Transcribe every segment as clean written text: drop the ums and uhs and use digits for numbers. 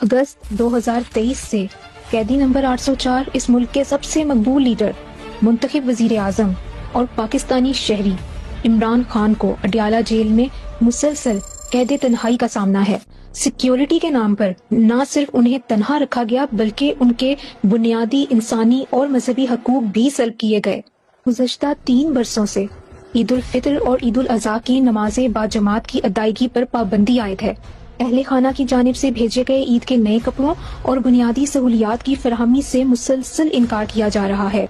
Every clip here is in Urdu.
اگست 2023 سے قیدی نمبر 804 اس ملک کے سب سے مقبول لیڈر، منتخب وزیر اعظم اور پاکستانی شہری عمران خان کو اڈیالہ جیل میں مسلسل قید تنہائی کا سامنا ہے۔ سیکیورٹی کے نام پر نہ صرف انہیں تنہا رکھا گیا بلکہ ان کے بنیادی انسانی اور مذہبی حقوق بھی سلب کیے گئے۔ گزشتہ 3 برسوں سے عید الفطر اور عید الاضحیٰ کی نمازیں باجماعت کی ادائیگی پر پابندی عائد ہے۔ اہل خانہ کی جانب سے بھیجے گئے عید کے نئے کپڑوں اور بنیادی سہولیات کی فراہمی سے مسلسل انکار کیا جا رہا ہے۔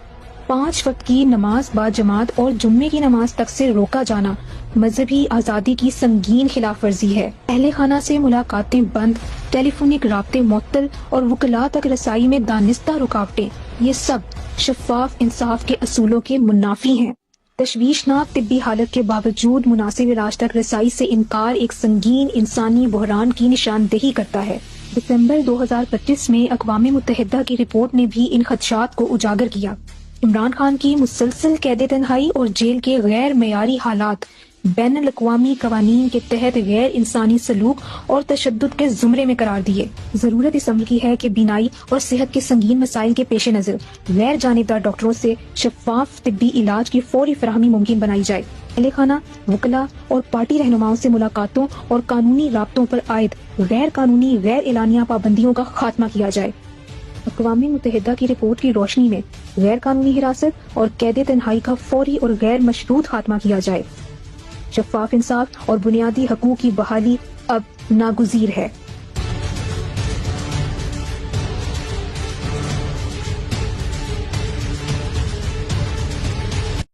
5 وقت کی نماز باجماعت اور جمعے کی نماز تک سے روکا جانا مذہبی آزادی کی سنگین خلاف ورزی ہے۔ اہل خانہ سے ملاقاتیں بند، ٹیلی فونک رابطے معطل اور وکلاء تک رسائی میں دانستہ رکاوٹیں، یہ سب شفاف انصاف کے اصولوں کے منافی ہیں۔ تشویشناک طبی حالت کے باوجود مناسب علاج تک رسائی سے انکار ایک سنگین انسانی بحران کی نشاندہی کرتا ہے۔ دسمبر 2025 میں اقوام متحدہ کی رپورٹ نے بھی ان خدشات کو اجاگر کیا۔ عمران خان کی مسلسل قید تنہائی اور جیل کے غیر معیاری حالات بین الاقوامی قوانین کے تحت غیر انسانی سلوک اور تشدد کے زمرے میں قرار دیے۔ ضرورت اس عمل کی ہے کہ بینائی اور صحت کے سنگین مسائل کے پیش نظر غیر جانبدار ڈاکٹروں سے شفاف طبی علاج کی فوری فراہمی ممکن بنائی جائے۔ اہل خانہ، وکلاء اور پارٹی رہنماؤں سے ملاقاتوں اور قانونی رابطوں پر عائد غیر قانونی غیر اعلانیہ پابندیوں کا خاتمہ کیا جائے۔ اقوام متحدہ کی رپورٹ کی روشنی میں غیر قانونی حراست اور قید تنہائی کا فوری اور غیر مشروط خاتمہ کیا جائے۔ شفاف انصاف اور بنیادی حقوق کی بحالی اب ناگزیر ہے۔